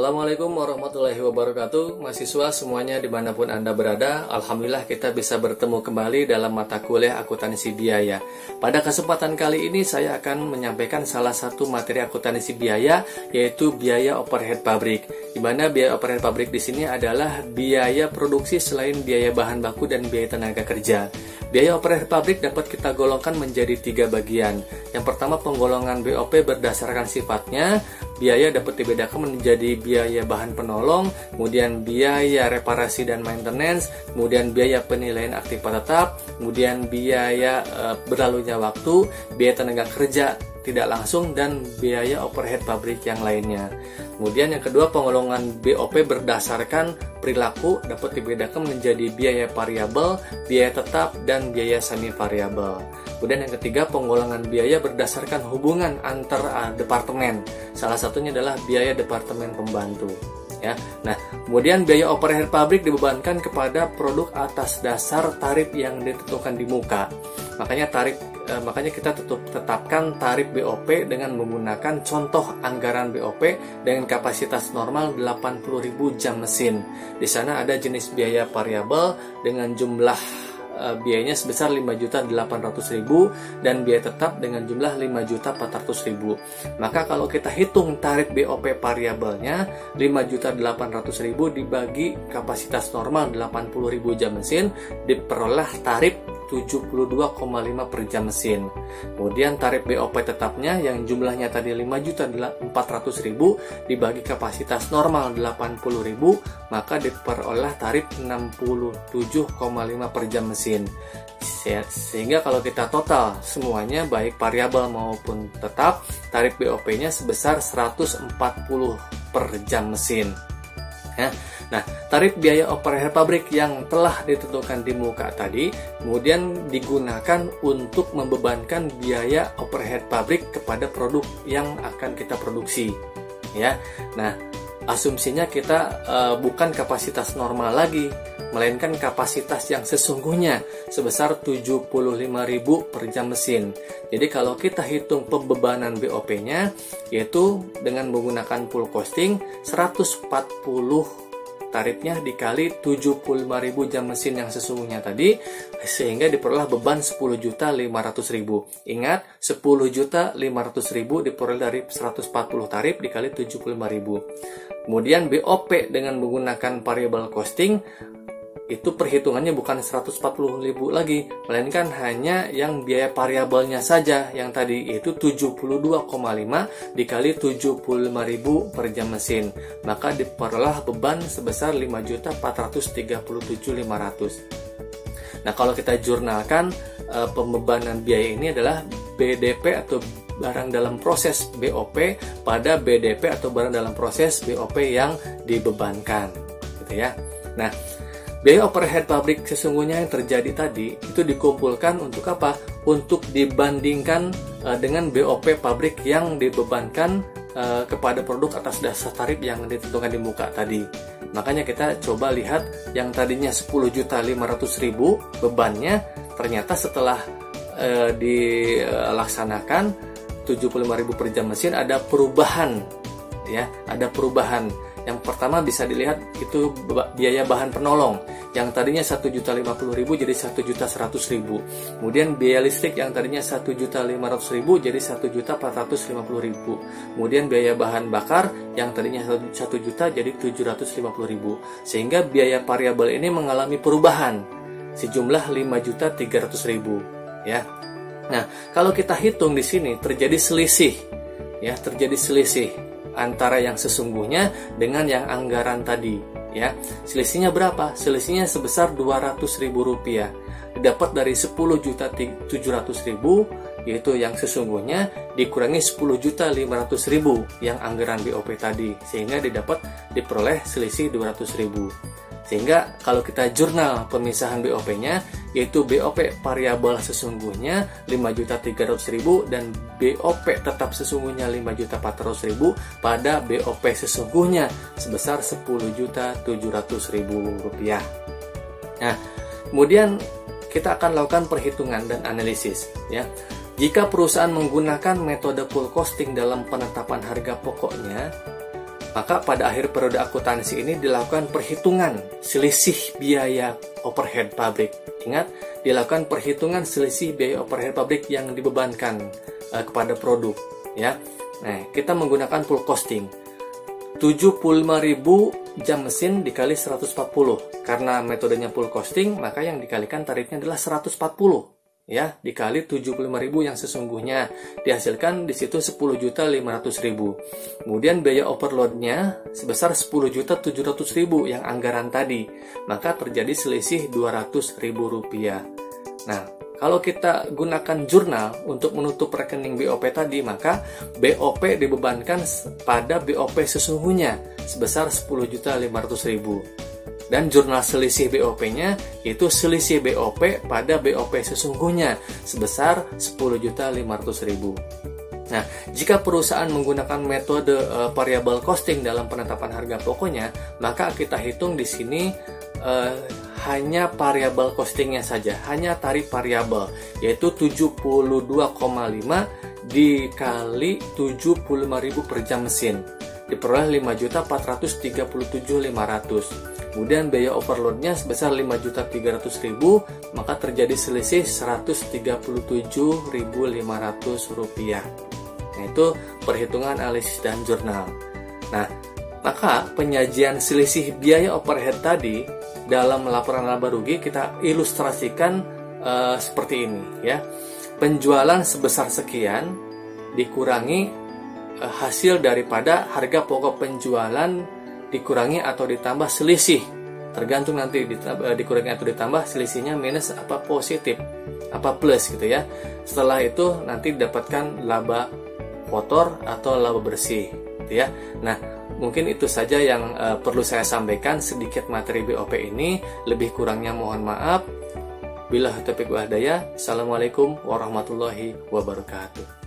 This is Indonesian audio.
Assalamualaikum warahmatullahi wabarakatuh. Mahasiswa semuanya dimanapun Anda berada, Alhamdulillah kita bisa bertemu kembali dalam mata kuliah akuntansi biaya. Pada kesempatan kali ini saya akan menyampaikan salah satu materi akuntansi biaya, yaitu biaya overhead pabrik. Di mana biaya overhead pabrik di sini adalah biaya produksi selain biaya bahan baku dan biaya tenaga kerja. Biaya overhead pabrik dapat kita golongkan menjadi 3 bagian. Yang pertama, penggolongan BOP berdasarkan sifatnya. Biaya dapat dibedakan menjadi biaya bahan penolong, kemudian biaya reparasi dan maintenance, kemudian biaya penilaian aktivitas tetap, kemudian biaya berlalunya waktu, biaya tenaga kerja tidak langsung, dan biaya overhead pabrik yang lainnya. Kemudian yang kedua, penggolongan BOP berdasarkan perilaku dapat dibedakan menjadi biaya variabel, biaya tetap, dan biaya semi variabel. Kemudian yang ketiga, penggolongan biaya berdasarkan hubungan antar departemen. Salah satunya adalah biaya departemen pembantu. Ya. Nah, kemudian biaya overhead pabrik dibebankan kepada produk atas dasar tarif yang ditentukan di muka. Makanya kita tetapkan tarif BOP dengan menggunakan contoh anggaran BOP dengan kapasitas normal 80.000 jam mesin. Di sana ada jenis biaya variabel dengan jumlah biayanya sebesar 5.800.000 dan biaya tetap dengan jumlah 5.400.000. Maka kalau kita hitung tarif BOP variabelnya 5.800.000 dibagi kapasitas normal 80.000 jam mesin, diperoleh tarif 72,5 per jam mesin. Kemudian tarif BOP tetapnya yang jumlahnya tadi 5.400.000 dibagi kapasitas normal 80.000, maka diperoleh tarif 67,5 per jam mesin. Sehingga kalau kita total semuanya baik variabel maupun tetap, tarif BOP-nya sebesar 140 per jam mesin. Ya. Nah, tarif biaya overhead pabrik yang telah ditentukan di muka tadi kemudian digunakan untuk membebankan biaya overhead pabrik kepada produk yang akan kita produksi. Ya, nah asumsinya kita bukan kapasitas normal lagi, melainkan kapasitas yang sesungguhnya sebesar 75.000 per jam mesin. Jadi kalau kita hitung pembebanan BOP-nya, yaitu dengan menggunakan full costing 140 tarifnya dikali 75.000 jam mesin yang sesungguhnya tadi, sehingga diperoleh beban 10.500.000. Ingat, 10.500.000 diperoleh dari 140 tarif dikali 75.000. Kemudian BOP dengan menggunakan variable costing, itu perhitungannya bukan 140.000 lagi, melainkan hanya yang biaya variabelnya saja yang tadi, yaitu 72,5 dikali 75.000 per jam mesin, maka diperoleh beban sebesar 5.437.500. Nah, kalau kita jurnalkan pembebanan biaya ini adalah BDP atau barang dalam proses BOP pada BDP atau barang dalam proses BOP yang dibebankan, gitu ya. Nah, biaya overhead pabrik sesungguhnya yang terjadi tadi itu dikumpulkan untuk apa? Untuk dibandingkan dengan BOP pabrik yang dibebankan kepada produk atas dasar tarif yang ditentukan di muka tadi. Makanya kita coba lihat yang tadinya 10.500.000 bebannya, ternyata setelah dilaksanakan 75.000 per jam mesin ada perubahan, ya, ada perubahan. Yang pertama bisa dilihat itu biaya bahan penolong yang tadinya 1.050.000 jadi 1.100.000. Kemudian biaya listrik yang tadinya 1.500.000 jadi 1.450.000. Kemudian biaya bahan bakar yang tadinya 1 juta jadi 750.000. Sehingga biaya variabel ini mengalami perubahan sejumlah 5.300.000, ya. Nah, kalau kita hitung di sini terjadi selisih, ya, terjadi selisih antara yang sesungguhnya dengan yang anggaran tadi, ya. Selisihnya berapa? Selisihnya sebesar Rp200.000. Didapat dari 10.700.000 yaitu yang sesungguhnya dikurangi 10.500.000 yang anggaran BOP tadi, sehingga diperoleh selisih 200.000. Sehingga kalau kita jurnal pemisahan BOP-nya, yaitu BOP variabel sesungguhnya 5.300.000 dan BOP tetap sesungguhnya 5.400.000 pada BOP sesungguhnya sebesar Rp10.700.000. Nah, kemudian kita akan lakukan perhitungan dan analisis, ya. Jika perusahaan menggunakan metode full costing dalam penetapan harga pokoknya, Maka pada akhir periode akuntansi ini dilakukan perhitungan selisih biaya overhead pabrik. Ingat, dilakukan perhitungan selisih biaya overhead pabrik yang dibebankan kepada produk, ya. Nah, kita menggunakan full costing. 75.000 jam mesin dikali 140. Karena metodenya full costing, maka yang dikalikan tarifnya adalah 140. Ya, dikali 75.000 yang sesungguhnya, dihasilkan di situ 10.500.000. Kemudian biaya overloadnya sebesar 10.700.000 yang anggaran tadi, maka terjadi selisih 200.000 rupiah. Nah, kalau kita gunakan jurnal untuk menutup rekening BOP tadi, maka BOP dibebankan pada BOP sesungguhnya sebesar 10.500.000. Dan jurnal selisih BOP-nya itu selisih BOP pada BOP sesungguhnya sebesar 10.500.000. Nah, jika perusahaan menggunakan metode variable costing dalam penetapan harga pokoknya, maka kita hitung di sini hanya variable costingnya saja, hanya tarif variabel, yaitu 72,5 dikali 75.000 per jam mesin, diperoleh 5.437.500. Kemudian biaya overloadnya sebesar 5.300.000, maka terjadi selisih 137.500 rupiah. Nah, itu perhitungan analisis dan jurnal. Nah, maka penyajian selisih biaya overhead tadi dalam laporan laba rugi kita ilustrasikan seperti ini, ya. Penjualan sebesar sekian dikurangi hasil daripada harga pokok penjualan dikurangi atau ditambah selisih, tergantung nanti dikurangi atau ditambah selisihnya minus apa positif apa plus gitu ya. Setelah itu nanti didapatkan laba kotor atau laba bersih gitu ya. Nah, mungkin itu saja yang perlu saya sampaikan sedikit materi BOP ini. Lebih kurangnya mohon maaf. Billahi taufiq wal hidayah. Assalamualaikum warahmatullahi wabarakatuh.